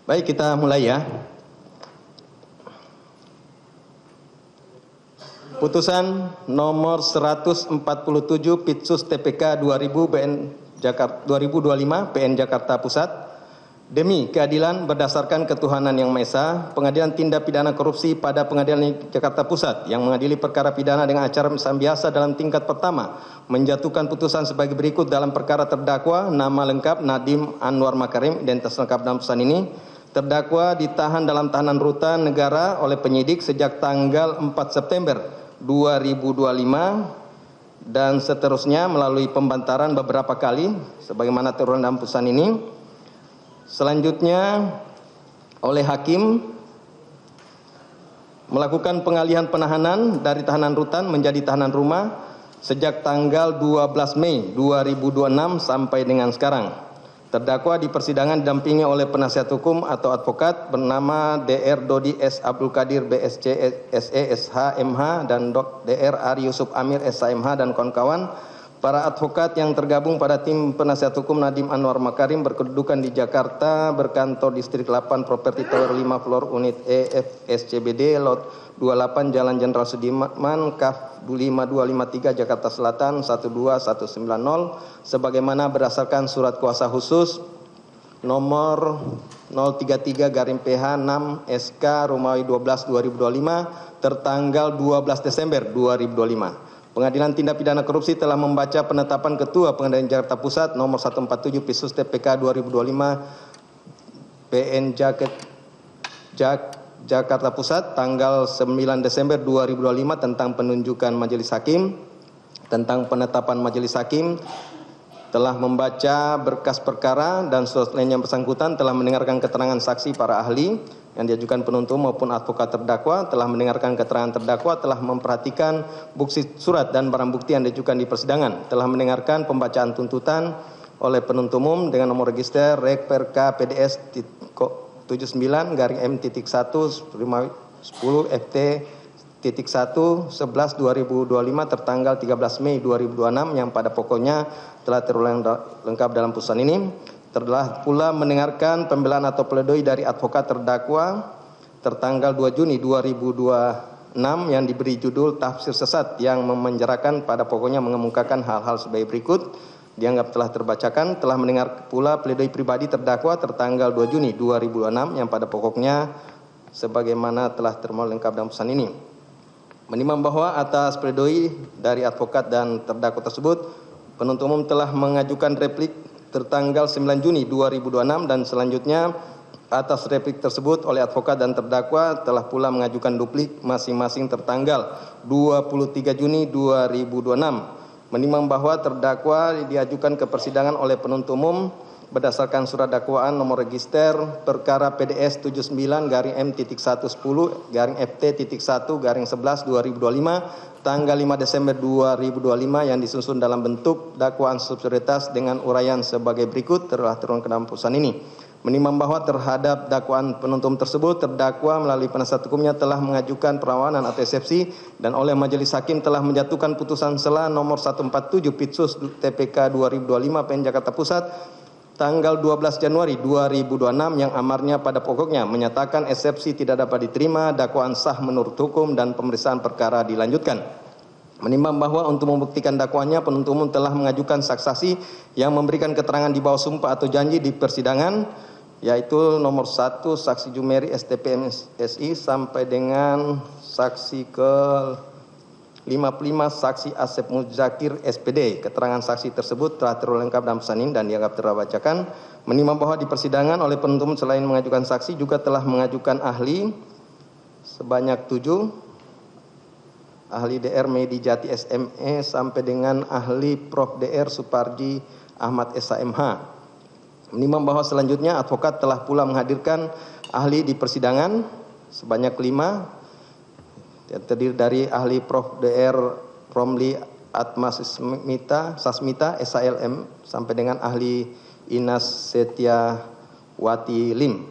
Baik, kita mulai ya. Putusan nomor 147 Pitsus TPK 2025 PN Jakarta Pusat. Demi keadilan berdasarkan ketuhanan yang Maha Esa, Pengadilan Tindak Pidana Korupsi pada Pengadilan Jakarta Pusat yang mengadili perkara pidana dengan acara biasa dalam tingkat pertama menjatuhkan putusan sebagai berikut dalam perkara terdakwa nama lengkap Nadiem Anwar Makarim, identitas lengkap dalam putusan ini. Terdakwa ditahan dalam tahanan rutan negara oleh penyidik sejak tanggal 4 September 2025 dan seterusnya melalui pembantaran beberapa kali sebagaimana tertuang dalam putusan ini. Selanjutnya oleh hakim melakukan pengalihan penahanan dari tahanan rutan menjadi tahanan rumah sejak tanggal 12 Mei 2026 sampai dengan sekarang. Terdakwa di persidangan didampingi oleh penasihat hukum atau advokat bernama Dr. Dodi S. Abdul Qadir BSc SE SH MH dan Dr. Ari Yusuf Amir SH MH dan kawan-kawan. Para advokat yang tergabung pada tim penasihat hukum Nadiem Anwar Makarim berkedudukan di Jakarta, berkantor Distrik 8 Properti Tower 5 Floor Unit EF SCBD Lot 28 Jalan Jenderal Sudirman Kaf 5253 Jakarta Selatan 12190 sebagaimana berdasarkan surat kuasa khusus nomor 033/PH 6 SK Romawi 12 2025 tertanggal 12 Desember 2025. Pengadilan Tindak Pidana Korupsi telah membaca penetapan Ketua Pengadilan Jakarta Pusat nomor 147 Pitsus TPK 2025 PN Jakarta Pusat tanggal 9 Desember 2025 tentang penunjukan majelis hakim, tentang penetapan majelis hakim, telah membaca berkas perkara dan selanjutnya bersangkutan telah mendengarkan keterangan saksi para ahli yang diajukan penuntut maupun advokat terdakwa, telah mendengarkan keterangan terdakwa, telah memperhatikan bukti surat dan barang bukti yang diajukan di persidangan, telah mendengarkan pembacaan tuntutan oleh penuntut umum dengan nomor register Rek Perka PDS 79/M.1 10 FT.1 11 2025 tertanggal 13 Mei 2026 yang pada pokoknya telah terulang lengkap dalam putusan ini. Telah pula mendengarkan pembelaan atau pledoi dari advokat terdakwa tertanggal 2 Juni 2026 yang diberi judul tafsir sesat yang memenjarakan pada pokoknya mengemukakan hal-hal sebagai berikut dianggap telah terbacakan. Telah mendengar pula pledoi pribadi terdakwa tertanggal 2 Juni 2026 yang pada pokoknya sebagaimana telah termuat lengkap dalam putusan ini. Menimbang bahwa atas pledoi dari advokat dan terdakwa tersebut penuntut umum telah mengajukan replik tertanggal 9 Juni 2026 dan selanjutnya atas replik tersebut oleh advokat dan terdakwa telah pula mengajukan duplik masing-masing tertanggal 23 Juni 2026. Menimbang bahwa terdakwa diajukan ke persidangan oleh penuntut umum berdasarkan surat dakwaan nomor register perkara PDS 79/M.10/FT.1/11 2025 tanggal 5 Desember 2025 yang disusun dalam bentuk dakwaan subsidiaritas dengan uraian sebagai berikut telah tertuang ke dalam putusan ini. Menimbang bahwa terhadap dakwaan penuntut terdakwa terdakwa melalui penasihat hukumnya telah mengajukan perlawanan atau eksepsi dan oleh majelis hakim telah menjatuhkan putusan sela nomor 147 Pitsus TPK 2025 PN Jakarta Pusat tanggal 12 Januari 2026 yang amarnya pada pokoknya menyatakan eksepsi tidak dapat diterima, dakwaan sah menurut hukum dan pemeriksaan perkara dilanjutkan. Menimbang bahwa untuk membuktikan dakwaannya penuntut umum telah mengajukan saksi yang memberikan keterangan di bawah sumpah atau janji di persidangan, yaitu nomor 1 saksi Jumeri STP MSI sampai dengan saksi ke 55 saksi Asep Muzakir SPD. Keterangan saksi tersebut telah tertuang lengkap dalam putusan ini dan dianggap terbacakan. Menimbang bahwa di persidangan oleh penuntut umum selain mengajukan saksi juga telah mengajukan ahli sebanyak 7, ahli Dr. Medi Jati SME sampai dengan ahli Prof. Dr. Suparji Ahmad SHMH. Menimbang bahwa selanjutnya advokat telah pula menghadirkan ahli di persidangan sebanyak 5, terdiri dari ahli Prof. Dr. Romli Atma Sasmita SHLM sampai dengan ahli Inas Setiawati Lim.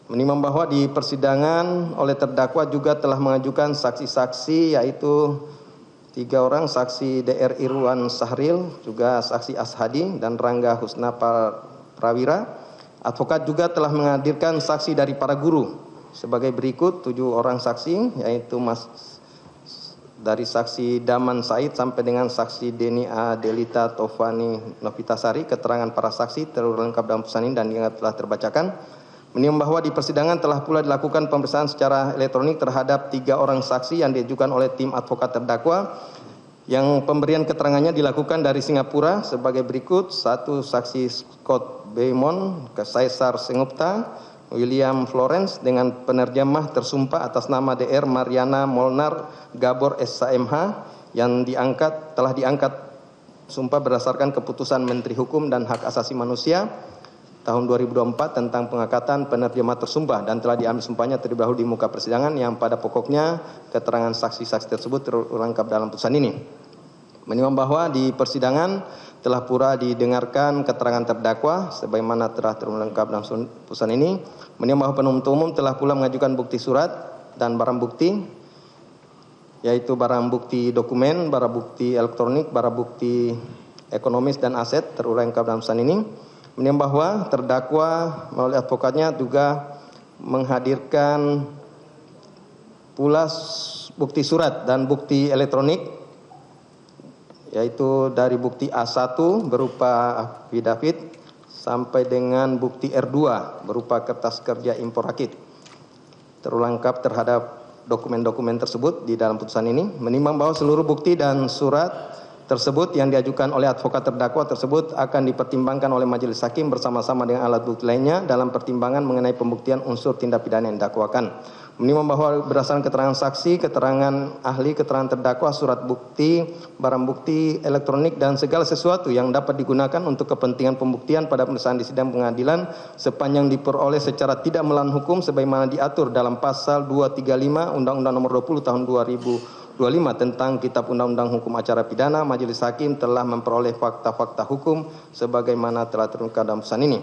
Menimbang bahwa di persidangan oleh terdakwa juga telah mengajukan saksi-saksi yaitu 3 orang, saksi Dr. Irwan Sahril, juga saksi Ashadi dan Rangga Husna Prawira, Advokat juga telah menghadirkan saksi dari para guru sebagai berikut 7 orang saksi, yaitu dari saksi Daman Said sampai dengan saksi Deni Adelita Tovani Novitasari. Keterangan para saksi terlengkap dalam putusan ini dan telah terbacakan. Menimbang bahwa di persidangan telah pula dilakukan pemeriksaan secara elektronik terhadap 3 orang saksi yang diajukan oleh tim advokat terdakwa, yang pemberian keterangannya dilakukan dari Singapura sebagai berikut: 1 saksi Scott Beimon, Caesar Sengupta, William Florence dengan penerjemah tersumpah atas nama Dr. Mariana Molnar Gabor SHMH yang telah diangkat sumpah berdasarkan keputusan Menteri Hukum dan Hak Asasi Manusia tahun 2024 tentang pengangkatan penerjemah tersumpah dan telah diambil sumpahnya terlebih dahulu di muka persidangan, yang pada pokoknya keterangan saksi-saksi tersebut terlengkap dalam putusan ini. Menimbang bahwa di persidangan telah pula didengarkan keterangan terdakwa sebagaimana telah terlengkap dalam putusan ini. Menimbang bahwa penuntut umum telah pula mengajukan bukti surat dan barang bukti, yaitu barang bukti dokumen, barang bukti elektronik, barang bukti ekonomis dan aset terlengkap dalam putusan ini. Menimbang bahwa terdakwa melalui advokatnya juga menghadirkan pula bukti surat dan bukti elektronik, yaitu dari bukti A1 berupa affidavit sampai dengan bukti R2 berupa kertas kerja impor rakit terlengkap terhadap dokumen-dokumen tersebut di dalam putusan ini. Menimbang bahwa seluruh bukti dan surat tersebut yang diajukan oleh advokat terdakwa tersebut akan dipertimbangkan oleh majelis hakim bersama-sama dengan alat bukti lainnya dalam pertimbangan mengenai pembuktian unsur tindak pidana yang didakwakan. Menimbang bahwa berdasarkan keterangan saksi, keterangan ahli, keterangan terdakwa, surat bukti, barang bukti elektronik dan segala sesuatu yang dapat digunakan untuk kepentingan pembuktian pada pemeriksaan di sidang pengadilan sepanjang diperoleh secara tidak melawan hukum sebagaimana diatur dalam pasal 235 Undang-Undang Nomor 20 Tahun 2025 tentang Kitab Undang-Undang Hukum Acara Pidana, majelis hakim telah memperoleh fakta-fakta hukum sebagaimana telah terungkap dalam putusan ini.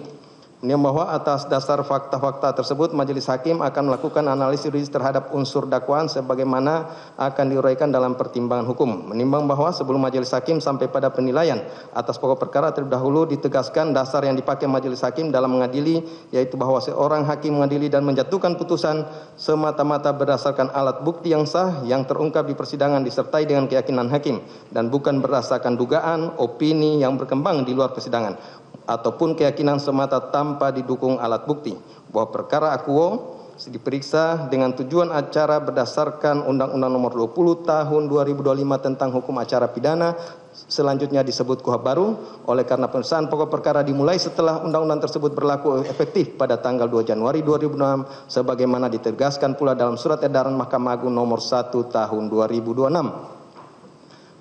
Menimbang bahwa atas dasar fakta-fakta tersebut majelis hakim akan melakukan analisis terhadap unsur dakwaan sebagaimana akan diuraikan dalam pertimbangan hukum. Menimbang bahwa sebelum majelis hakim sampai pada penilaian atas pokok perkara terlebih dahulu ditegaskan dasar yang dipakai majelis hakim dalam mengadili, yaitu bahwa seorang hakim mengadili dan menjatuhkan putusan semata-mata berdasarkan alat bukti yang sah yang terungkap di persidangan disertai dengan keyakinan hakim dan bukan berdasarkan dugaan, opini yang berkembang di luar persidangan ataupun keyakinan semata tanpa didukung alat bukti, bahwa perkara akuo diperiksa dengan tujuan acara berdasarkan Undang-Undang Nomor 20 Tahun 2025 tentang Hukum Acara Pidana, selanjutnya disebut KUHP baru. Oleh karena pemeriksaan pokok perkara dimulai setelah undang-undang tersebut berlaku efektif pada tanggal 2 Januari 2006 sebagaimana ditegaskan pula dalam Surat Edaran Mahkamah Agung Nomor 1 Tahun 2026.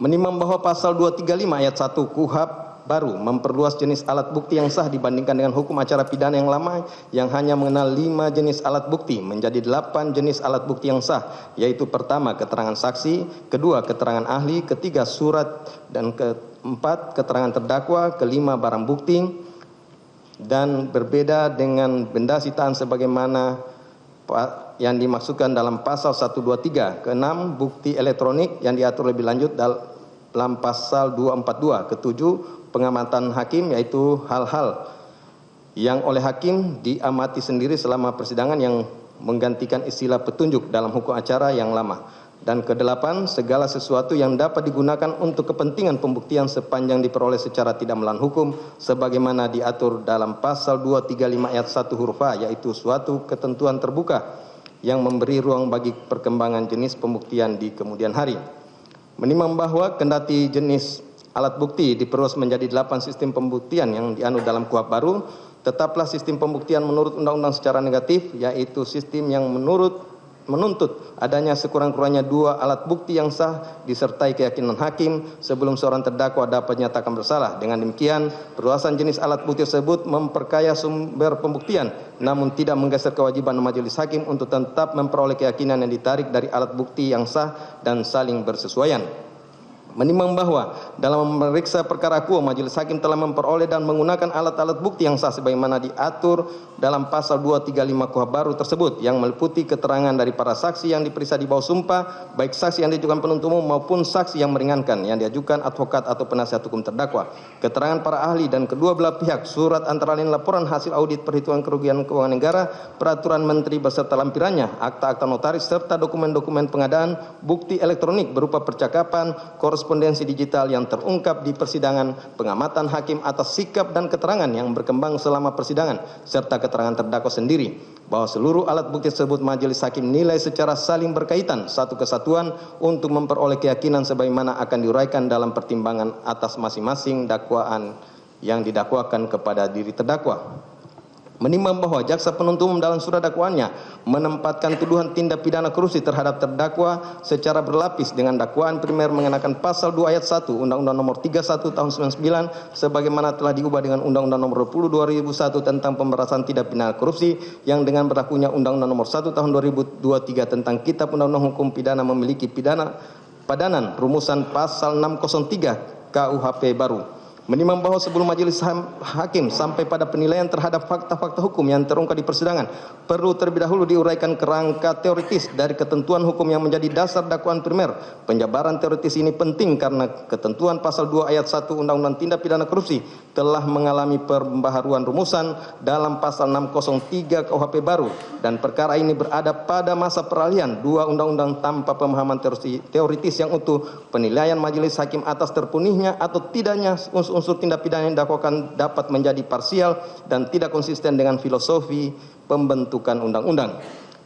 Menimbang bahwa pasal 235 ayat 1 KUHP baru memperluas jenis alat bukti yang sah dibandingkan dengan hukum acara pidana yang lama yang hanya mengenal 5 jenis alat bukti menjadi 8 jenis alat bukti yang sah, yaitu pertama keterangan saksi, kedua keterangan ahli, ketiga surat, dan keempat keterangan terdakwa, kelima barang bukti, dan berbeda dengan benda sitaan sebagaimana yang dimaksudkan dalam pasal 123, keenam bukti elektronik yang diatur lebih lanjut dalam pasal 242, ketujuh pengamatan hakim, yaitu hal-hal yang oleh hakim diamati sendiri selama persidangan yang menggantikan istilah petunjuk dalam hukum acara yang lama. Dan kedelapan, segala sesuatu yang dapat digunakan untuk kepentingan pembuktian sepanjang diperoleh secara tidak melawan hukum sebagaimana diatur dalam pasal 235 ayat 1 huruf A, yaitu suatu ketentuan terbuka yang memberi ruang bagi perkembangan jenis pembuktian di kemudian hari. Menimbang bahwa kendati jenis alat bukti diperluas menjadi 8 sistem pembuktian yang dianut dalam KUHP baru, tetaplah sistem pembuktian menurut undang-undang secara negatif, yaitu sistem yang menuntut adanya sekurang-kurangnya 2 alat bukti yang sah disertai keyakinan hakim sebelum seorang terdakwa dapat dinyatakan bersalah. Dengan demikian, perluasan jenis alat bukti tersebut memperkaya sumber pembuktian namun tidak menggeser kewajiban majelis hakim untuk tetap memperoleh keyakinan yang ditarik dari alat bukti yang sah dan saling bersesuaian. Menimbang bahwa dalam memeriksa perkara akuo, majelis hakim telah memperoleh dan menggunakan alat-alat bukti yang sah sebagaimana diatur dalam pasal 235 KUHP baru tersebut, yang meliputi keterangan dari para saksi yang diperiksa di bawah sumpah, baik saksi yang diajukan penuntut umum maupun saksi yang meringankan yang diajukan advokat atau penasihat hukum terdakwa, keterangan para ahli dan kedua belah pihak, surat antara lain laporan hasil audit perhitungan kerugian keuangan negara, peraturan menteri beserta lampirannya, akta-akta notaris serta dokumen-dokumen pengadaan, bukti elektronik berupa percakapan, korespondensi digital yang terungkap di persidangan, pengamatan hakim atas sikap dan keterangan yang berkembang selama persidangan, serta keterangan terdakwa sendiri, bahwa seluruh alat bukti tersebut majelis hakim nilai secara saling berkaitan, satu kesatuan untuk memperoleh keyakinan sebagaimana akan diuraikan dalam pertimbangan atas masing-masing dakwaan yang didakwakan kepada diri terdakwa. Menimbang bahwa jaksa penuntut umum dalam surat dakwaannya menempatkan tuduhan tindak pidana korupsi terhadap terdakwa secara berlapis dengan dakwaan primer mengenakan pasal 2 ayat 1 Undang-Undang Nomor 31 Tahun 99 sebagaimana telah diubah dengan Undang-Undang Nomor 20 2001 tentang pemberantasan tindak pidana korupsi, yang dengan berlakunya Undang-Undang Nomor 1 Tahun 2023 tentang Kitab Undang-Undang Hukum Pidana memiliki padanan rumusan pasal 603 KUHP baru. Menimbang bahwa sebelum majelis hakim sampai pada penilaian terhadap fakta-fakta hukum yang terungkap di persidangan, perlu terlebih dahulu diuraikan kerangka teoritis dari ketentuan hukum yang menjadi dasar dakwaan primer. Penjabaran teoritis ini penting karena ketentuan pasal 2 ayat 1 Undang-Undang Tindak Pidana Korupsi telah mengalami pembaharuan rumusan dalam pasal 603 KUHP baru, dan perkara ini berada pada masa peralihan dua undang-undang tanpa pemahaman teoritis yang utuh. Penilaian majelis hakim atas terpenuhinya atau tidaknya unsur tindak pidana yang didakwakan dapat menjadi parsial dan tidak konsisten dengan filosofi pembentukan undang-undang.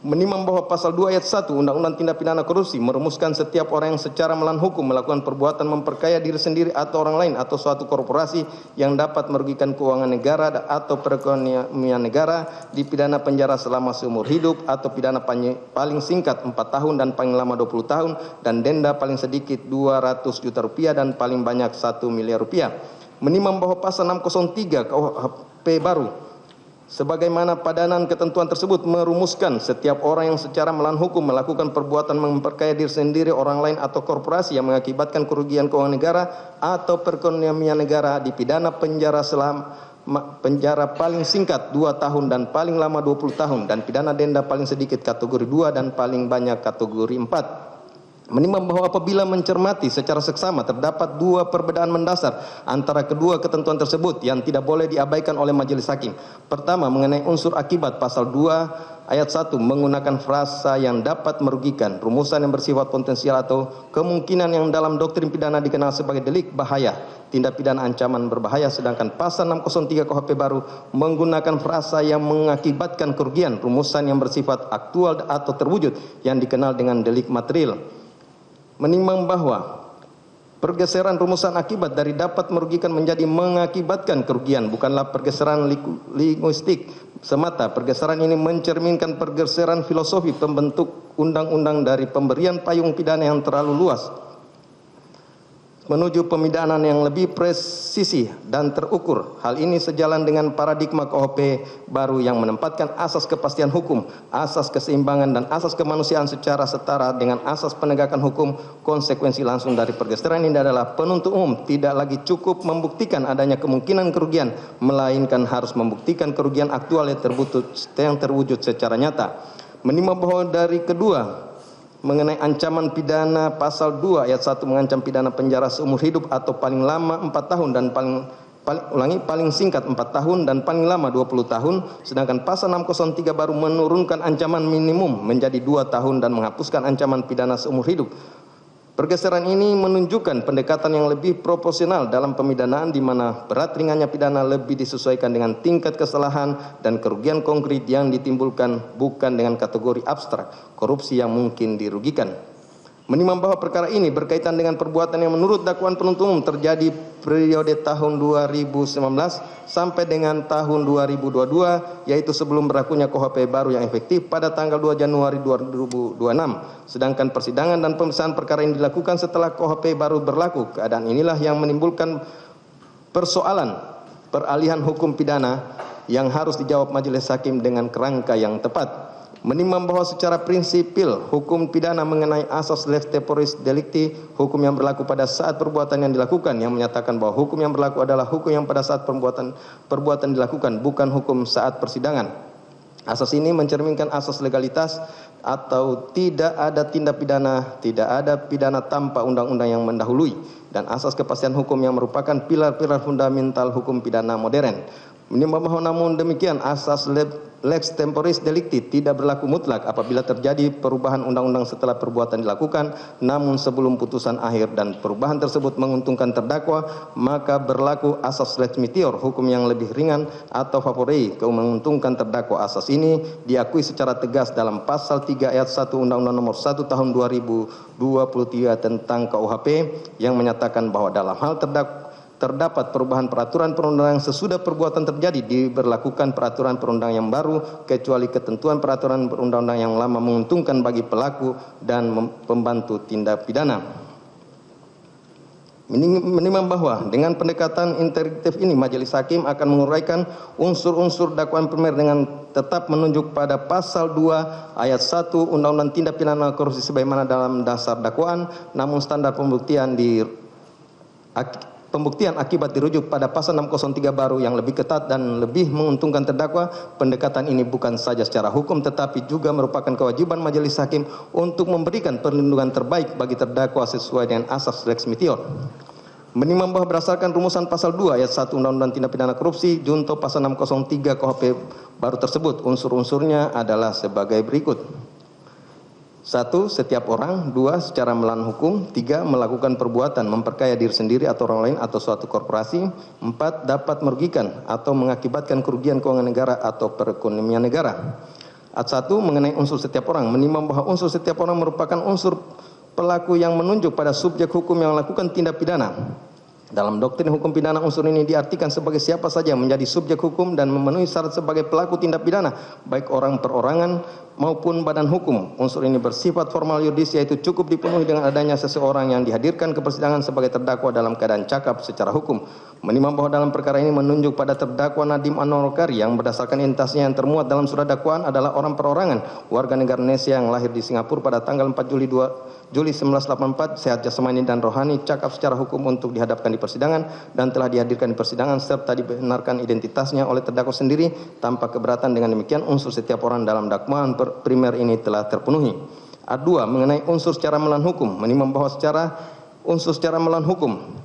Menimbang bahwa pasal 2 ayat 1 Undang-Undang Tindak Pidana Korupsi merumuskan setiap orang yang secara melawan hukum melakukan perbuatan memperkaya diri sendiri atau orang lain atau suatu korporasi yang dapat merugikan keuangan negara atau perekonomian negara dipidana penjara selama seumur hidup atau pidana paling singkat 4 tahun dan paling lama 20 tahun dan denda paling sedikit 200 juta rupiah dan paling banyak 1 miliar rupiah. Menimbang bahwa pasal 603 KUHP baru sebagaimana padanan ketentuan tersebut merumuskan setiap orang yang secara melawan hukum melakukan perbuatan memperkaya diri sendiri, orang lain atau korporasi yang mengakibatkan kerugian keuangan negara atau perekonomian negara dipidana penjara penjara paling singkat 2 tahun dan paling lama 20 tahun dan pidana denda paling sedikit kategori 2 dan paling banyak kategori 4. Menimbang bahwa apabila mencermati secara seksama terdapat dua perbedaan mendasar antara kedua ketentuan tersebut yang tidak boleh diabaikan oleh majelis hakim. Pertama, mengenai unsur akibat pasal 2 ayat 1 menggunakan frasa yang dapat merugikan, rumusan yang bersifat potensial atau kemungkinan yang dalam doktrin pidana dikenal sebagai delik bahaya, tindak pidana ancaman berbahaya, sedangkan pasal 603 KUHP baru menggunakan frasa yang mengakibatkan kerugian, rumusan yang bersifat aktual atau terwujud yang dikenal dengan delik material. Menimbang bahwa pergeseran rumusan akibat dari dapat merugikan menjadi mengakibatkan kerugian bukanlah pergeseran linguistik semata. Pergeseran ini mencerminkan pergeseran filosofi pembentuk undang-undang dari pemberian payung pidana yang terlalu luas menuju pemidanan yang lebih presisi dan terukur. Hal ini sejalan dengan paradigma KUHP baru yang menempatkan asas kepastian hukum, asas keseimbangan dan asas kemanusiaan secara setara dengan asas penegakan hukum. Konsekuensi langsung dari pergeseran ini adalah penuntut umum tidak lagi cukup membuktikan adanya kemungkinan kerugian, melainkan harus membuktikan kerugian aktual yang terwujud secara nyata. Menimbang bahwa dari kedua mengenai ancaman pidana pasal 2 ayat 1 mengancam pidana penjara seumur hidup atau paling lama 4 tahun dan paling singkat 4 tahun dan paling lama 20 tahun, sedangkan pasal 603 baru menurunkan ancaman minimum menjadi 2 tahun dan menghapuskan ancaman pidana seumur hidup. Pergeseran ini menunjukkan pendekatan yang lebih proporsional dalam pemidanaan di mana berat ringannya pidana lebih disesuaikan dengan tingkat kesalahan dan kerugian konkret yang ditimbulkan, bukan dengan kategori abstrak korupsi yang mungkin dirugikan. Menimbang bahwa perkara ini berkaitan dengan perbuatan yang menurut dakwaan penuntut umum terjadi periode tahun 2019 sampai dengan tahun 2022, yaitu sebelum berlakunya KUHP baru yang efektif pada tanggal 2 Januari 2026. Sedangkan persidangan dan pemeriksaan perkara ini dilakukan setelah KUHP baru berlaku. Keadaan inilah yang menimbulkan persoalan peralihan hukum pidana yang harus dijawab majelis hakim dengan kerangka yang tepat. Menimbang bahwa secara prinsipil hukum pidana mengenai asas lex temporis delicti, hukum yang berlaku pada saat perbuatan yang dilakukan, yang menyatakan bahwa hukum yang berlaku adalah hukum yang pada saat perbuatan dilakukan, bukan hukum saat persidangan. Asas ini mencerminkan asas legalitas atau tidak ada tindak pidana, tidak ada pidana tanpa undang-undang yang mendahului, dan asas kepastian hukum yang merupakan pilar-pilar fundamental hukum pidana modern. Menimbang bahwa namun demikian asas lex temporis delicti tidak berlaku mutlak apabila terjadi perubahan undang-undang setelah perbuatan dilakukan, namun sebelum putusan akhir dan perubahan tersebut menguntungkan terdakwa, maka berlaku asas lex meteor, hukum yang lebih ringan atau favorei menguntungkan terdakwa. Asas ini diakui secara tegas dalam pasal 3 ayat 1 Undang-Undang Nomor 1 Tahun 2023 tentang KUHP yang menyatakan bahwa dalam hal terdapat perubahan peraturan perundangan sesudah perbuatan terjadi, diberlakukan peraturan perundang yang baru kecuali ketentuan peraturan perundang-undang yang lama menguntungkan bagi pelaku dan pembantu tindak pidana. Menimbang bahwa dengan pendekatan integratif ini majelis hakim akan menguraikan unsur-unsur dakwaan primer dengan tetap menunjuk pada pasal 2 ayat 1 Undang-Undang Tindak Pidana Korupsi sebagaimana dalam dasar dakwaan, namun standar pembuktian akibat dirujuk pada pasal 603 baru yang lebih ketat dan lebih menguntungkan terdakwa. Pendekatan ini bukan saja secara hukum tetapi juga merupakan kewajiban majelis hakim untuk memberikan perlindungan terbaik bagi terdakwa sesuai dengan asas lex meteor. Menimbang bahwa berdasarkan rumusan pasal 2 ayat 1 Undang-Undang Tindak Pidana Korupsi junto pasal 603 KUHP baru tersebut, unsur-unsurnya adalah sebagai berikut. 1. Setiap orang. 2. Secara melawan hukum. 3. Melakukan perbuatan memperkaya diri sendiri atau orang lain atau suatu korporasi. 4. Dapat merugikan atau mengakibatkan kerugian keuangan negara atau perekonomian negara. Ayat 1 mengenai unsur setiap orang. Menimbang bahwa unsur setiap orang merupakan unsur pelaku yang menunjuk pada subjek hukum yang melakukan tindak pidana. Dalam doktrin hukum pidana, unsur ini diartikan sebagai siapa saja yang menjadi subjek hukum dan memenuhi syarat sebagai pelaku tindak pidana, baik orang perorangan maupun badan hukum. Unsur ini bersifat formal yuridis, yaitu cukup dipenuhi dengan adanya seseorang yang dihadirkan ke persidangan sebagai terdakwa dalam keadaan cakap secara hukum. Menimbang bahwa dalam perkara ini menunjuk pada terdakwa Nadiem Anwar-Kari yang berdasarkan identitasnya yang termuat dalam surat dakwaan adalah orang perorangan, warga negara Indonesia yang lahir di Singapura pada tanggal 4 Juli 1984, sehat jasmani dan rohani, cakap secara hukum untuk dihadapkan di persidangan dan telah dihadirkan di persidangan serta dibenarkan identitasnya oleh terdakwa sendiri tanpa keberatan. Dengan demikian unsur setiap orang dalam dakwaan primer ini telah terpenuhi. A2 mengenai unsur secara melawan hukum. Menimbang bahwa unsur secara melawan hukum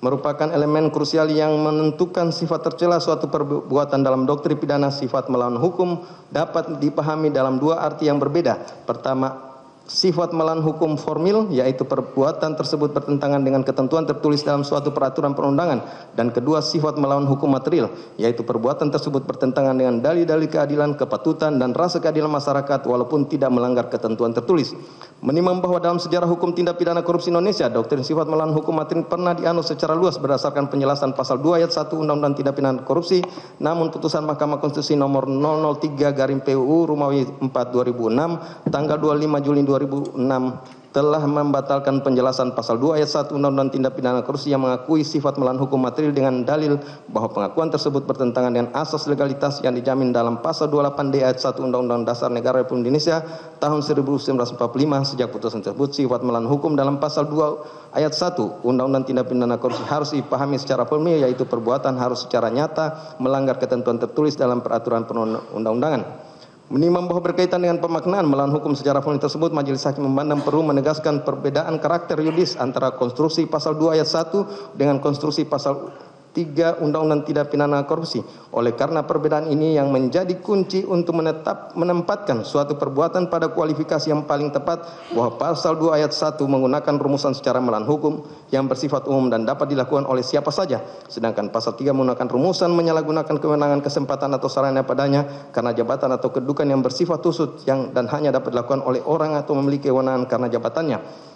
merupakan elemen krusial yang menentukan sifat tercela suatu perbuatan dalam doktrin pidana. Sifat melawan hukum dapat dipahami dalam dua arti yang berbeda. Pertama, sifat melawan hukum formil, yaitu perbuatan tersebut bertentangan dengan ketentuan tertulis dalam suatu peraturan perundangan. Dan kedua, sifat melawan hukum material, yaitu perbuatan tersebut bertentangan dengan dalil-dalil keadilan, kepatutan, dan rasa keadilan masyarakat walaupun tidak melanggar ketentuan tertulis. Menimbang bahwa dalam sejarah hukum tindak pidana korupsi Indonesia, doktrin sifat melawan hukum material pernah dianut secara luas berdasarkan penjelasan pasal 2 ayat 1 Undang-Undang Tindak Pidana Korupsi, namun putusan Mahkamah Konstitusi nomor 003/PUU Romawi 4 2006 tanggal 25 Juli 2006 telah membatalkan penjelasan pasal 2 ayat 1 Undang-Undang Tindak Pidana Korupsi yang mengakui sifat melawan hukum material dengan dalil bahwa pengakuan tersebut bertentangan dengan asas legalitas yang dijamin dalam pasal 28D ayat 1 Undang-Undang Dasar Negara Republik Indonesia tahun 1945. Sejak putusan tersebut, sifat melawan hukum dalam pasal 2 ayat 1 Undang-Undang Tindak Pidana Korupsi harus dipahami secara formil, yaitu perbuatan harus secara nyata melanggar ketentuan tertulis dalam peraturan perundang-undangan. Menimbang bahwa berkaitan dengan pemaknaan melawan hukum secara formil tersebut, majelis hakim memandang perlu menegaskan perbedaan karakter yuridis antara konstruksi pasal 2 ayat 1 dengan konstruksi pasal 3 Undang-Undang Tindak Pidana Korupsi. Oleh karena perbedaan ini yang menjadi kunci untuk menempatkan suatu perbuatan pada kualifikasi yang paling tepat, bahwa pasal 2 ayat 1 menggunakan rumusan secara melawan hukum yang bersifat umum dan dapat dilakukan oleh siapa saja, sedangkan pasal 3 menggunakan rumusan menyalahgunakan kewenangan, kesempatan atau sarana padanya karena jabatan atau kedudukan yang bersifat khusus dan hanya dapat dilakukan oleh orang atau memiliki kewenangan karena jabatannya.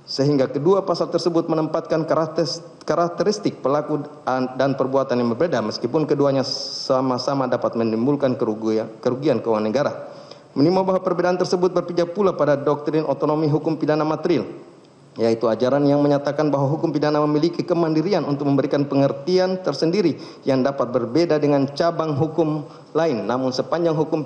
Sehingga kedua pasal tersebut menempatkan karakteristik pelaku dan perbuatan yang berbeda, meskipun keduanya sama-sama dapat menimbulkan kerugian keuangan negara. Menimbang bahwa perbedaan tersebut berpijak pula pada doktrin otonomi hukum pidana material, yaitu ajaran yang menyatakan bahwa hukum pidana memiliki kemandirian untuk memberikan pengertian tersendiri yang dapat berbeda dengan cabang hukum lain. Namun sepanjang hukum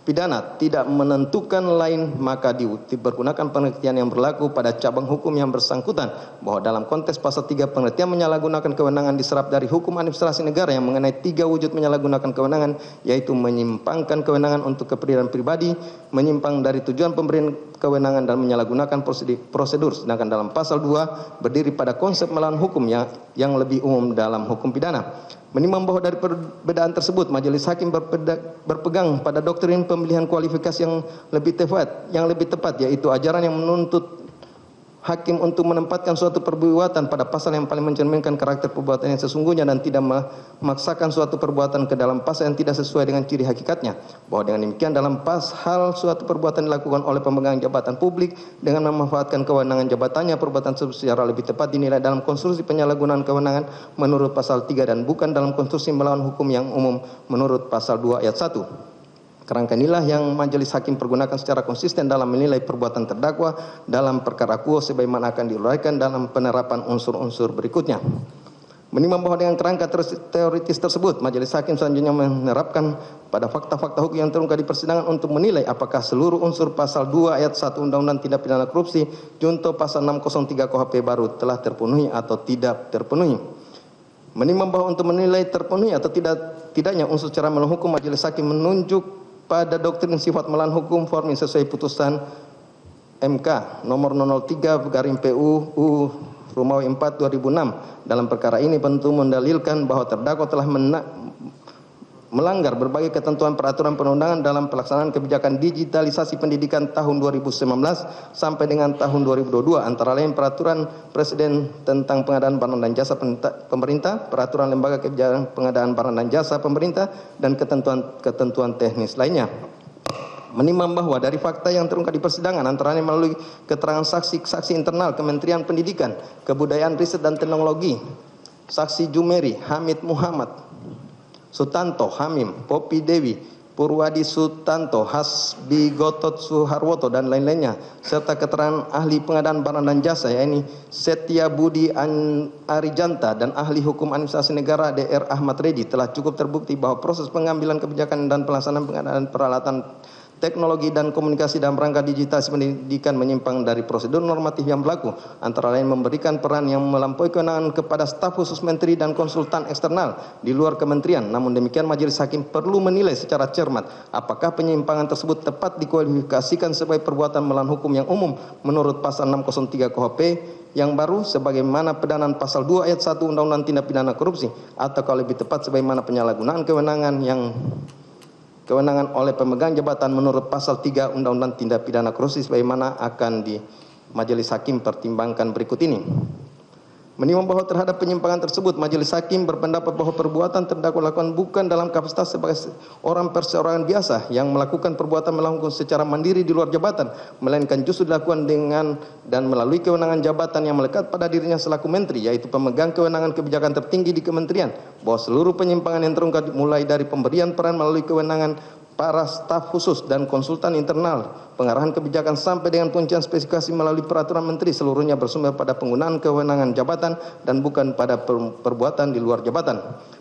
pidana tidak menentukan lain, maka dipergunakan pengertian yang berlaku pada cabang hukum yang bersangkutan, bahwa dalam konteks pasal 3 pengertian menyalahgunakan kewenangan diserap dari hukum administrasi negara yang mengenai 3 wujud menyalahgunakan kewenangan, yaitu menyimpangkan kewenangan untuk kepentingan pribadi, menyimpang dari tujuan pemberian kewenangan, dan menyalahgunakan prosedur. Sedangkan dalam pasal 2 berdiri pada konsep melawan hukum yang lebih umum dalam hukum pidana. Menimbang bahwa dari perbedaan tersebut, majelis hakim berpegang pada doktrin pemilihan kualifikasi yang lebih tepat, yaitu ajaran yang menuntut hakim untuk menempatkan suatu perbuatan pada pasal yang paling mencerminkan karakter perbuatan yang sesungguhnya dan tidak memaksakan suatu perbuatan ke dalam pasal yang tidak sesuai dengan ciri hakikatnya. Bahwa dengan demikian dalam hal suatu perbuatan dilakukan oleh pemegang jabatan publik dengan memanfaatkan kewenangan jabatannya, perbuatan tersebut secara lebih tepat dinilai dalam konstruksi penyalahgunaan kewenangan menurut pasal 3 dan bukan dalam konstruksi melawan hukum yang umum menurut pasal 2 ayat 1. Kerangka inilah yang majelis hakim pergunakan secara konsisten dalam menilai perbuatan terdakwa dalam perkara quo sebagaimana akan diuraikan dalam penerapan unsur-unsur berikutnya. Menimbang bahwa dengan kerangka teoritis tersebut, majelis hakim selanjutnya menerapkan pada fakta-fakta hukum yang terungkap di persidangan untuk menilai apakah seluruh unsur pasal 2 ayat 1 Undang-Undang Tindak Pidana Korupsi junto pasal 603 KUHP baru telah terpenuhi atau tidak terpenuhi. Menimbang bahwa untuk menilai terpenuhi atau tidaknya unsur secara melawan hukum, majelis hakim menunjuk pada doktrin sifat melawan hukum formil sesuai putusan MK nomor 003/PU Romawi 4 2006. Dalam perkara ini tentu mendalilkan bahwa terdakwa telah melanggar berbagai ketentuan peraturan perundangan dalam pelaksanaan kebijakan digitalisasi pendidikan tahun 2019 sampai dengan tahun 2022, antara lain peraturan Presiden tentang pengadaan barang dan jasa pemerintah, peraturan lembaga kebijakan pengadaan barang dan jasa pemerintah, dan ketentuan teknis lainnya. Menimbang bahwa dari fakta yang terungkap di persidangan, antara lain melalui keterangan saksi internal Kementerian Pendidikan, Kebudayaan, Riset dan Teknologi, saksi Jumeri, Hamid Muhammad, Sutanto, Hamim, Popi Dewi, Purwadi Sutanto, Hasbi Gotot Suharwoto, dan lain-lainnya, serta keterangan ahli pengadaan barang dan jasa, yaitu Setia Budi Arijanta dan ahli hukum administrasi negara DR Ahmad Redi, telah cukup terbukti bahwa proses pengambilan kebijakan dan pelaksanaan pengadaan peralatan teknologi dan komunikasi dalam rangka digitalisasi pendidikan menyimpang dari prosedur normatif yang berlaku, antara lain memberikan peran yang melampaui kewenangan kepada staf khusus menteri dan konsultan eksternal di luar kementerian. Namun demikian, majelis hakim perlu menilai secara cermat apakah penyimpangan tersebut tepat dikualifikasikan sebagai perbuatan melawan hukum yang umum menurut pasal 603 KUHP yang baru sebagaimana pedanaan pasal 2 ayat 1 Undang-Undang Tindak Pidana Korupsi, atau kalau lebih tepat sebagaimana penyalahgunaan kewenangan oleh pemegang jabatan menurut pasal 3 Undang-Undang Tindak Pidana Korupsi sebagaimana akan di majelis hakim pertimbangkan berikut ini. Menimbang bahwa terhadap penyimpangan tersebut, majelis hakim berpendapat bahwa perbuatan terdakwa lakukan bukan dalam kapasitas sebagai orang perseorangan biasa yang melakukan perbuatan melakukan secara mandiri di luar jabatan, melainkan justru dilakukan dengan dan melalui kewenangan jabatan yang melekat pada dirinya selaku menteri, yaitu pemegang kewenangan kebijakan tertinggi di kementerian. Bahwa seluruh penyimpangan yang terungkap mulai dari pemberian peran melalui kewenangan para staf khusus dan konsultan internal, pengarahan kebijakan sampai dengan penyusunan spesifikasi melalui peraturan menteri, seluruhnya bersumber pada penggunaan kewenangan jabatan dan bukan pada perbuatan di luar jabatan.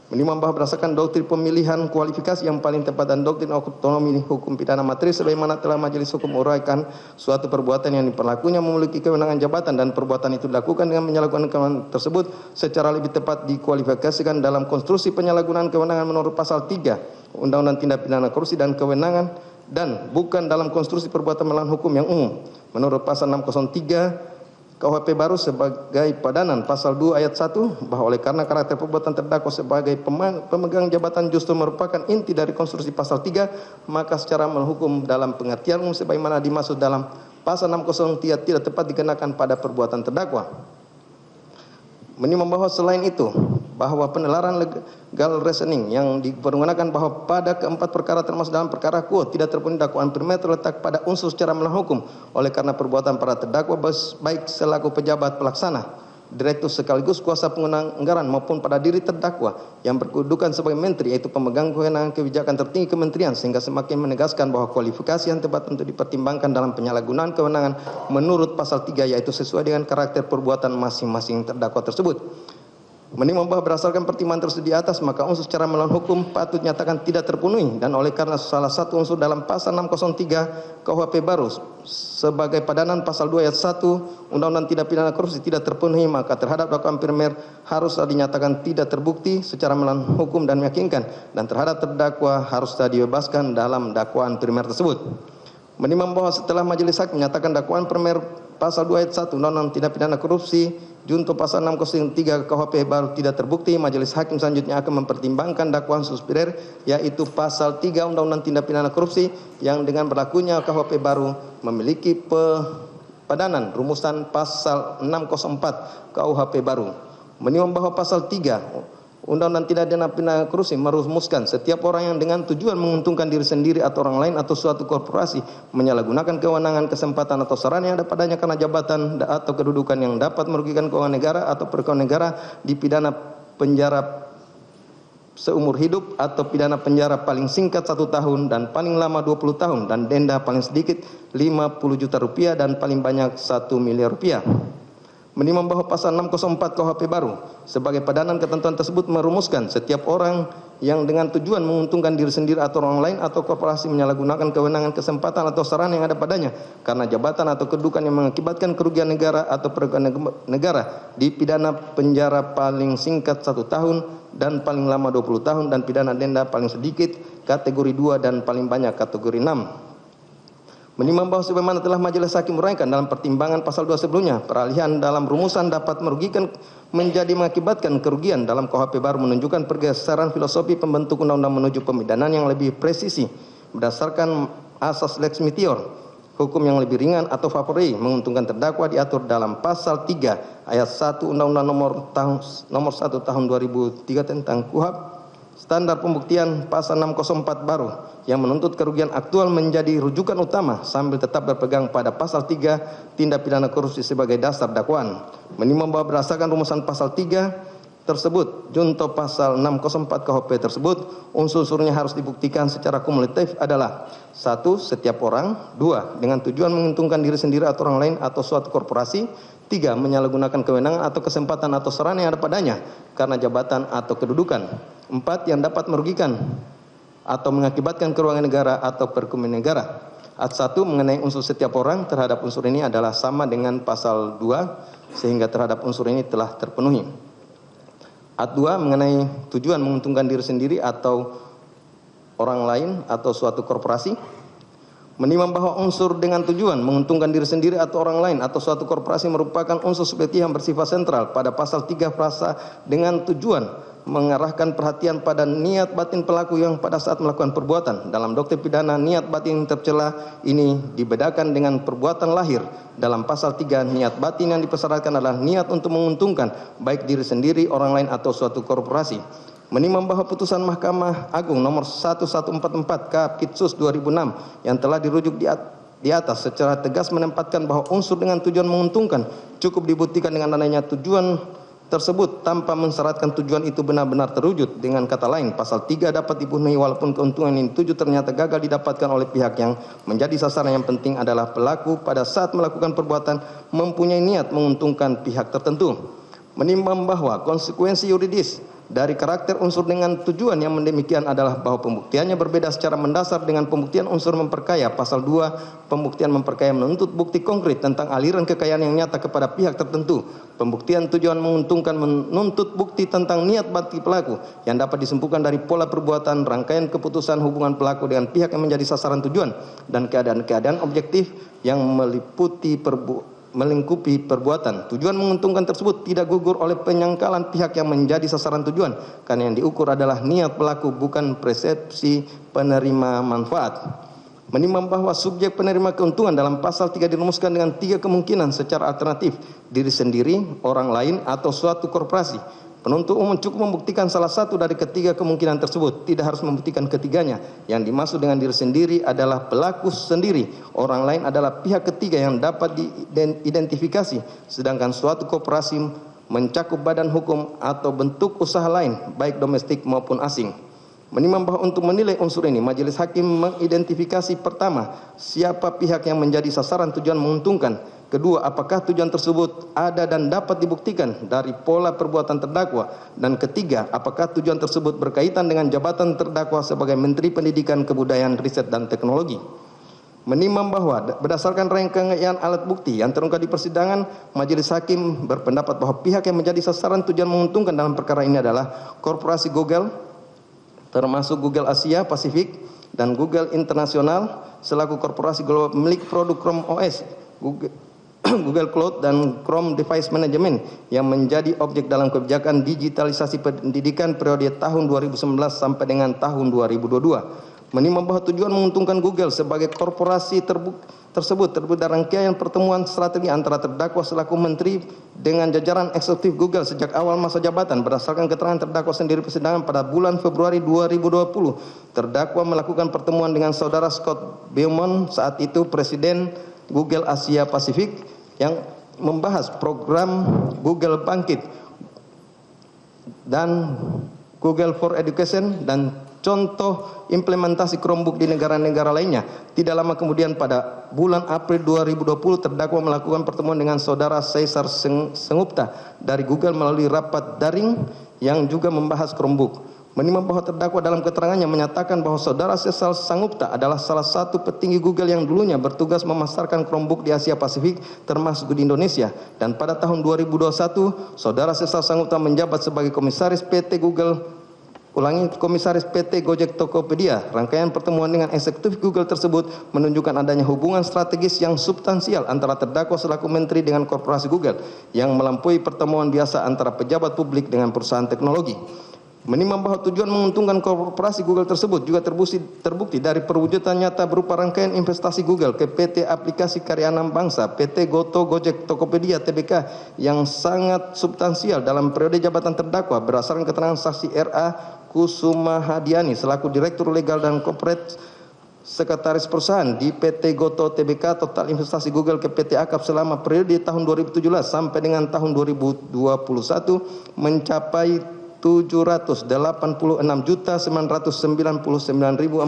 Menimbang bahwa berdasarkan doktrin pemilihan kualifikasi yang paling tepat dan doktrin otonomi hukum pidana materi sebagaimana telah majelis hukum uraikan, suatu perbuatan yang diperlakunya memiliki kewenangan jabatan dan perbuatan itu dilakukan dengan menyalahgunakan kewenangan tersebut secara lebih tepat dikualifikasikan dalam konstruksi penyalahgunaan kewenangan menurut pasal 3 Undang-Undang Tindak Pidana Korupsi dan kewenangan, dan bukan dalam konstruksi perbuatan melawan hukum yang umum menurut pasal 603 KUHP baru sebagai padanan pasal 2 ayat 1, bahwa oleh karena karakter perbuatan terdakwa sebagai pemegang jabatan justru merupakan inti dari konstruksi pasal 3, maka secara menghukum dalam pengertian umum sebagaimana dimaksud dalam pasal 603 tidak tepat dikenakan pada perbuatan terdakwa. Menimbang bahwa selain itu, bahwa penelaran legal reasoning yang dipergunakan bahwa pada keempat perkara termasuk dalam perkara quo tidak terpenuhi dakwaan primer terletak pada unsur secara melawan hukum, oleh karena perbuatan para terdakwa baik selaku pejabat pelaksana, direktur sekaligus kuasa pengguna anggaran maupun pada diri terdakwa yang berkedudukan sebagai menteri, yaitu pemegang kewenangan kebijakan tertinggi kementerian, sehingga semakin menegaskan bahwa kualifikasi yang tepat untuk dipertimbangkan dalam penyalahgunaan kewenangan menurut pasal 3 yaitu sesuai dengan karakter perbuatan masing-masing terdakwa tersebut. Menimbang bahwa berdasarkan pertimbangan tersebut di atas, maka unsur secara melawan hukum patut nyatakan tidak terpenuhi, dan oleh karena salah satu unsur dalam pasal 603 KUHP baru sebagai padanan pasal 2 ayat 1 Undang-Undang Tindak Pidana Korupsi tidak terpenuhi, maka terhadap dakwaan primer haruslah dinyatakan tidak terbukti secara melawan hukum dan meyakinkan, dan terhadap terdakwa haruslah dibebaskan dalam dakwaan primer tersebut. Menimbang bahwa setelah majelis hakim menyatakan dakwaan primer pasal 2 ayat 1 Undang-Undang Tindak Pidana Korupsi junto pasal 603 KUHP baru tidak terbukti, majelis hakim selanjutnya akan mempertimbangkan dakwaan superior, yaitu pasal 3 Undang-Undang Tindak Pidana Korupsi yang dengan berlakunya KUHP baru memiliki padanan rumusan pasal 604 KUHP baru. Menimbang bahwa pasal 3 Undang-Undang Tindak Pidana Korupsi merumuskan setiap orang yang dengan tujuan menguntungkan diri sendiri atau orang lain atau suatu korporasi menyalahgunakan kewenangan, kesempatan atau sarana yang ada padanya karena jabatan atau kedudukan yang dapat merugikan keuangan negara atau perekonomian negara dipidana penjara seumur hidup atau pidana penjara paling singkat 1 tahun dan paling lama 20 tahun dan denda paling sedikit 50 juta rupiah dan paling banyak 1 miliar rupiah. Menimbang bahwa pasal 604 KUHP baru sebagai padanan ketentuan tersebut merumuskan setiap orang yang dengan tujuan menguntungkan diri sendiri atau orang lain atau korporasi menyalahgunakan kewenangan, kesempatan atau sarana yang ada padanya karena jabatan atau kedudukan yang mengakibatkan kerugian negara atau perekonomian negara dipidana penjara paling singkat 1 tahun dan paling lama 20 tahun dan pidana denda paling sedikit kategori 2 dan paling banyak kategori 6. Menimbang bahwa sebagaimana telah majelis hakim uraikan dalam pertimbangan pasal 2 sebelumnya, peralihan dalam rumusan dapat merugikan menjadi mengakibatkan kerugian dalam KUHP baru menunjukkan pergeseran filosofi pembentuk undang-undang menuju pemidanan yang lebih presisi berdasarkan asas lex meteor, hukum yang lebih ringan atau favori menguntungkan terdakwa diatur dalam pasal 3 ayat 1 Undang-Undang nomor 1 tahun 2003 tentang KUHP. Standar pembuktian pasal 604 baru yang menuntut kerugian aktual menjadi rujukan utama sambil tetap berpegang pada pasal 3 tindak pidana korupsi sebagai dasar dakwaan. Menimbang bahwa berdasarkan rumusan pasal 3 tersebut junto pasal 604 KUHP tersebut unsur-unsurnya harus dibuktikan secara kumulatif adalah 1. Setiap orang, 2. Dengan tujuan menguntungkan diri sendiri atau orang lain atau suatu korporasi, 3. Menyalahgunakan kewenangan atau kesempatan atau sarana yang ada padanya karena jabatan atau kedudukan, 4. Yang dapat merugikan atau mengakibatkan kerugian negara atau perekonomian negara. Ayat 1 mengenai unsur setiap orang terhadap unsur ini adalah sama dengan pasal 2 sehingga terhadap unsur ini telah terpenuhi. Ayat 2 mengenai tujuan menguntungkan diri sendiri atau orang lain atau suatu korporasi. Menimbang bahwa unsur dengan tujuan menguntungkan diri sendiri atau orang lain atau suatu korporasi merupakan unsur subjektif yang bersifat sentral pada pasal 3 frasa dengan tujuan mengarahkan perhatian pada niat batin pelaku yang pada saat melakukan perbuatan. Dalam doktrin pidana, niat batin tercela ini dibedakan dengan perbuatan lahir. Dalam pasal 3, niat batin yang dipersyaratkan adalah niat untuk menguntungkan baik diri sendiri, orang lain atau suatu korporasi. Menimbang bahwa putusan Mahkamah Agung nomor 1144 Kapitsus 2006 yang telah dirujuk di atas secara tegas menempatkan bahwa unsur dengan tujuan menguntungkan cukup dibuktikan dengan adanya tujuan tersebut tanpa mensyaratkan tujuan itu benar-benar terwujud. Dengan kata lain, pasal 3 dapat dipenuhi walaupun keuntungan yang dituju ternyata gagal didapatkan oleh pihak yang menjadi sasaran. Yang penting adalah pelaku pada saat melakukan perbuatan mempunyai niat menguntungkan pihak tertentu. Menimbang bahwa konsekuensi yuridis dari karakter unsur dengan tujuan yang demikian adalah bahwa pembuktiannya berbeda secara mendasar dengan pembuktian unsur memperkaya. Pasal 2, pembuktian memperkaya menuntut bukti konkret tentang aliran kekayaan yang nyata kepada pihak tertentu. Pembuktian tujuan menguntungkan menuntut bukti tentang niat batin pelaku yang dapat disimpulkan dari pola perbuatan, rangkaian keputusan hubungan pelaku dengan pihak yang menjadi sasaran tujuan, dan keadaan-keadaan objektif yang melingkupi perbuatan. Tujuan menguntungkan tersebut tidak gugur oleh penyangkalan pihak yang menjadi sasaran tujuan, karena yang diukur adalah niat pelaku bukan persepsi penerima manfaat. Menimbang bahwa subjek penerima keuntungan dalam pasal 3 dirumuskan dengan 3 kemungkinan secara alternatif, diri sendiri, orang lain, atau suatu korporasi. Penuntut umum cukup membuktikan salah satu dari ketiga kemungkinan tersebut, tidak harus membuktikan ketiganya. Yang dimaksud dengan diri sendiri adalah pelaku sendiri, orang lain adalah pihak ketiga yang dapat diidentifikasi, sedangkan suatu korporasi mencakup badan hukum atau bentuk usaha lain, baik domestik maupun asing. Menimbang bahwa untuk menilai unsur ini, majelis hakim mengidentifikasi pertama, siapa pihak yang menjadi sasaran tujuan menguntungkan, Kedua, apakah tujuan tersebut ada dan dapat dibuktikan dari pola perbuatan terdakwa? Dan ketiga, apakah tujuan tersebut berkaitan dengan jabatan terdakwa sebagai Menteri Pendidikan, Kebudayaan, Riset, dan Teknologi? Menimbang bahwa berdasarkan rangkaian alat bukti yang terungkap di persidangan, majelis hakim berpendapat bahwa pihak yang menjadi sasaran tujuan menguntungkan dalam perkara ini adalah korporasi Google, termasuk Google Asia Pasifik dan Google Internasional selaku korporasi global pemilik produk Chrome OS, Google Cloud, dan Chrome Device Management yang menjadi objek dalam kebijakan digitalisasi pendidikan periode tahun 2019 sampai dengan tahun 2022. Menimbang bahwa tujuan menguntungkan Google sebagai korporasi tersebut terbukti dari rangkaian pertemuan strategi antara terdakwa selaku menteri dengan jajaran eksekutif Google sejak awal masa jabatan. Berdasarkan keterangan terdakwa sendiri persidangan pada bulan Februari 2020, terdakwa melakukan pertemuan dengan saudara Scott Beaumont, saat itu Presiden Google Asia Pasifik, yang membahas program Google Bangkit dan Google for Education dan contoh implementasi Chromebook di negara-negara lainnya. Tidak lama kemudian pada bulan April 2020, terdakwa melakukan pertemuan dengan saudara Caesar Sengupta dari Google melalui rapat daring yang juga membahas Chromebook. Menimbang bahwa terdakwa dalam keterangannya menyatakan bahwa saudara Caesar Sengupta adalah salah satu petinggi Google yang dulunya bertugas memasarkan Chromebook di Asia Pasifik termasuk di Indonesia, dan pada tahun 2021 saudara Caesar Sengupta menjabat sebagai komisaris PT Gojek Tokopedia. Rangkaian pertemuan dengan eksekutif Google tersebut menunjukkan adanya hubungan strategis yang substansial antara terdakwa selaku menteri dengan korporasi Google yang melampaui pertemuan biasa antara pejabat publik dengan perusahaan teknologi. Menimbang bahwa tujuan menguntungkan korporasi Google tersebut juga terbukti dari perwujudan nyata berupa rangkaian investasi Google ke PT Aplikasi Karya Anak Bangsa, PT Goto Gojek Tokopedia Tbk yang sangat substansial dalam periode jabatan terdakwa berdasarkan keterangan saksi R.A. Kusumahadiani selaku Direktur Legal dan Corporate Sekretaris Perusahaan di PT Goto Tbk. Total investasi Google ke PT Akap selama periode tahun 2017 sampai dengan tahun 2021 mencapai 786.999.428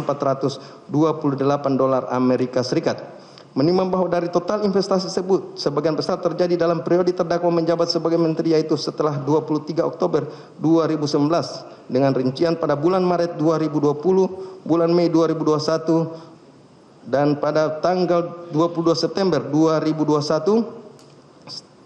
dolar Amerika Serikat. Menimbang bahwa dari total investasi tersebut sebagian besar terjadi dalam periode terdakwa menjabat sebagai menteri, yaitu setelah 23 Oktober 2019 dengan rincian pada bulan Maret 2020, bulan Mei 2021, dan pada tanggal 22 September 2021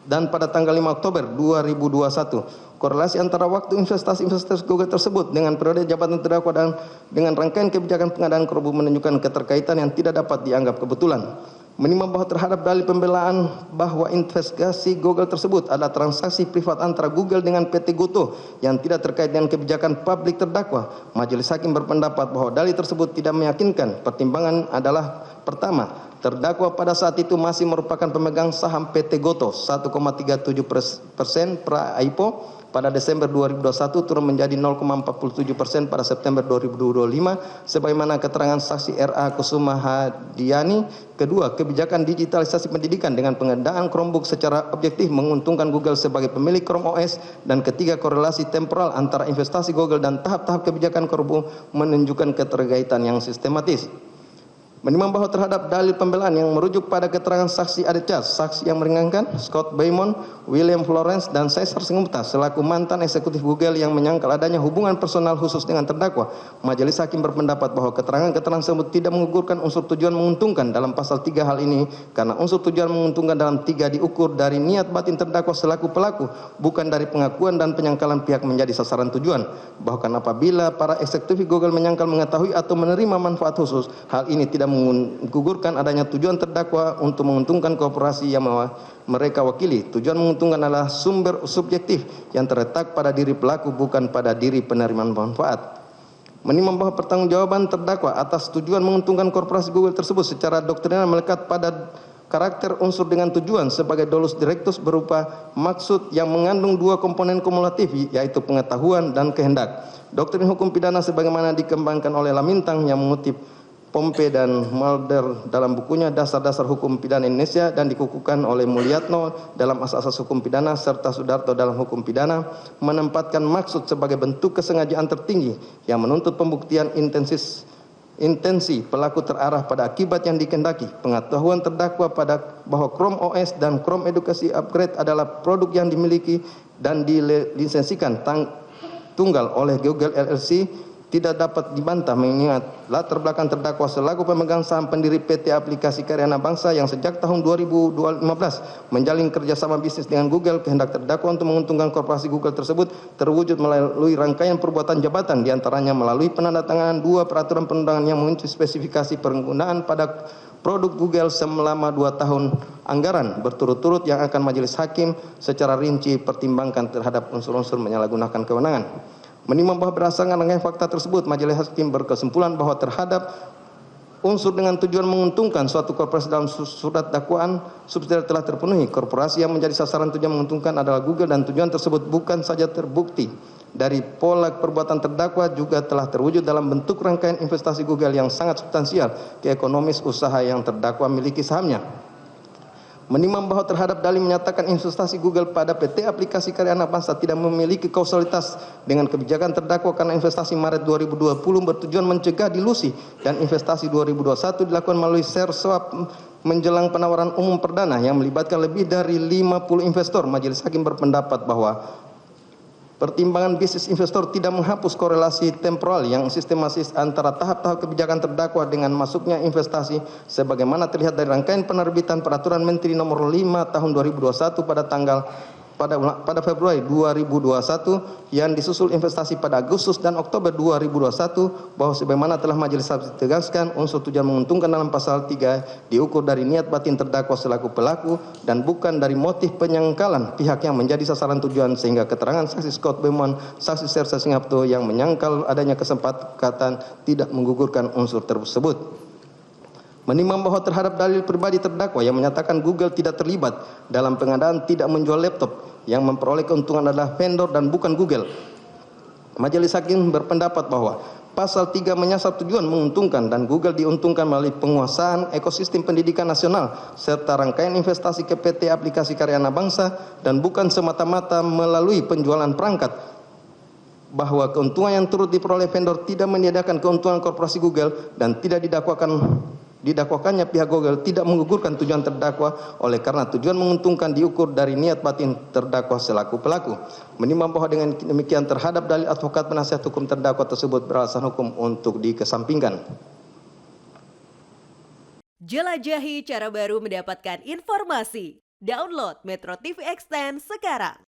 dan pada tanggal 5 Oktober 2021. Korelasi antara waktu investasi Google tersebut dengan periode jabatan terdakwa dan dengan rangkaian kebijakan pengadaan Chromebook menunjukkan keterkaitan yang tidak dapat dianggap kebetulan. Menimbang bahwa terhadap dalil pembelaan bahwa investigasi Google tersebut adalah transaksi privat antara Google dengan PT Goto yang tidak terkait dengan kebijakan publik terdakwa, majelis hakim berpendapat bahwa dalil tersebut tidak meyakinkan. Pertimbangan adalah: pertama, terdakwa pada saat itu masih merupakan pemegang saham PT Goto 1,37% per IPO pada Desember 2021 turun menjadi 0,47% pada September 2025 sebagaimana keterangan saksi R.A. Kusumahadiani. Kedua, kebijakan digitalisasi pendidikan dengan pengadaan Chromebook secara objektif menguntungkan Google sebagai pemilik Chrome OS. Dan ketiga, korelasi temporal antara investasi Google dan tahap-tahap kebijakan Chromebook menunjukkan keterkaitan yang sistematis. Menimbang bahwa terhadap dalil pembelaan yang merujuk pada keterangan saksi ada cas, saksi yang meringankan Scott Beaumont, William Florence, dan Caesar Sengupta selaku mantan eksekutif Google yang menyangkal adanya hubungan personal khusus dengan terdakwa, majelis hakim berpendapat bahwa keterangan-keterangan tersebut tidak menggugurkan unsur tujuan menguntungkan dalam pasal 3 hal ini, karena unsur tujuan menguntungkan dalam 3 diukur dari niat batin terdakwa selaku pelaku, bukan dari pengakuan dan penyangkalan pihak menjadi sasaran tujuan. Bahkan apabila para eksekutif Google menyangkal mengetahui atau menerima manfaat khusus, hal ini tidak menggugurkan adanya tujuan terdakwa untuk menguntungkan korporasi yang mereka wakili. Tujuan menguntungkan adalah sumber subjektif yang terletak pada diri pelaku, bukan pada diri penerima manfaat. Menimbang bahwa pertanggungjawaban terdakwa atas tujuan menguntungkan korporasi Google tersebut secara doktrinal melekat pada karakter unsur dengan tujuan sebagai dolus directus berupa maksud yang mengandung 2 komponen kumulatif, yaitu pengetahuan dan kehendak. Doktrin hukum pidana sebagaimana dikembangkan oleh Lamintang yang mengutip Pompe dan Mulder dalam bukunya Dasar-Dasar Hukum Pidana Indonesia dan dikukuhkan oleh Mulyatno dalam Asas-Asas Hukum Pidana serta Sudarto dalam Hukum Pidana, menempatkan maksud sebagai bentuk kesengajaan tertinggi yang menuntut pembuktian intensi pelaku terarah pada akibat yang dikehendaki. Pengetahuan terdakwa pada bahwa Chrome OS dan Chrome Education Upgrade adalah produk yang dimiliki dan dilisensikan tunggal oleh Google LLC tidak dapat dibantah mengingat latar belakang terdakwa selaku pemegang saham pendiri PT Aplikasi Karya Anak Bangsa yang sejak tahun 2015 menjalin kerjasama bisnis dengan Google. Kehendak terdakwa untuk menguntungkan korporasi Google tersebut terwujud melalui rangkaian perbuatan jabatan, diantaranya melalui penandatanganan 2 peraturan perundangan yang mengunci spesifikasi penggunaan pada produk Google selama 2 tahun anggaran berturut-turut yang akan majelis hakim secara rinci pertimbangkan terhadap unsur-unsur menyalahgunakan kewenangan. Menimbang bahwa berdasarkan rangkaian fakta tersebut, majelis hakim berkesimpulan bahwa terhadap unsur dengan tujuan menguntungkan suatu korporasi dalam surat dakwaan subsidiar telah terpenuhi. Korporasi yang menjadi sasaran tujuan menguntungkan adalah Google dan tujuan tersebut bukan saja terbukti dari pola perbuatan terdakwa juga telah terwujud dalam bentuk rangkaian investasi Google yang sangat substansial ke ekonomis usaha yang terdakwa miliki sahamnya. Menimbang bahwa terhadap dalil menyatakan investasi Google pada PT Aplikasi Karya Anak Bangsa tidak memiliki kausalitas dengan kebijakan terdakwa karena investasi Maret 2020 bertujuan mencegah dilusi dan investasi 2021 dilakukan melalui share swap menjelang penawaran umum perdana yang melibatkan lebih dari 50 investor. Majelis hakim berpendapat bahwa pertimbangan bisnis investor tidak menghapus korelasi temporal yang sistematis antara tahap-tahap kebijakan terdakwa dengan masuknya investasi sebagaimana terlihat dari rangkaian penerbitan Peraturan Menteri Nomor 5 Tahun 2021 pada Februari 2021 yang disusul investasi pada Agustus dan Oktober 2021 bahwa sebagaimana telah majelis hakim tegaskan unsur tujuan menguntungkan dalam pasal 3 diukur dari niat batin terdakwa selaku pelaku dan bukan dari motif penyangkalan pihak yang menjadi sasaran tujuan sehingga keterangan saksi Scott Bowman, saksi Sersa Singapto yang menyangkal adanya kesepakatan tidak menggugurkan unsur tersebut. Menimbang bahwa terhadap dalil pribadi terdakwa yang menyatakan Google tidak terlibat dalam pengadaan tidak menjual laptop yang memperoleh keuntungan adalah vendor dan bukan Google. Majelis hakim berpendapat bahwa pasal 3 menyasar tujuan menguntungkan dan Google diuntungkan melalui penguasaan ekosistem pendidikan nasional serta rangkaian investasi ke PT Aplikasi Karya Anak Bangsa dan bukan semata-mata melalui penjualan perangkat. Bahwa keuntungan yang turut diperoleh vendor tidak meniadakan keuntungan korporasi Google dan tidak didakwakannya pihak Google tidak menggugurkan tujuan terdakwa oleh karena tujuan menguntungkan diukur dari niat batin terdakwa selaku pelaku. Menimbang bahwa dengan demikian terhadap dalil advokat penasihat hukum terdakwa tersebut beralasan hukum untuk dikesampingkan. Jelajahi cara baru mendapatkan informasi. Download Metro TV Extend sekarang.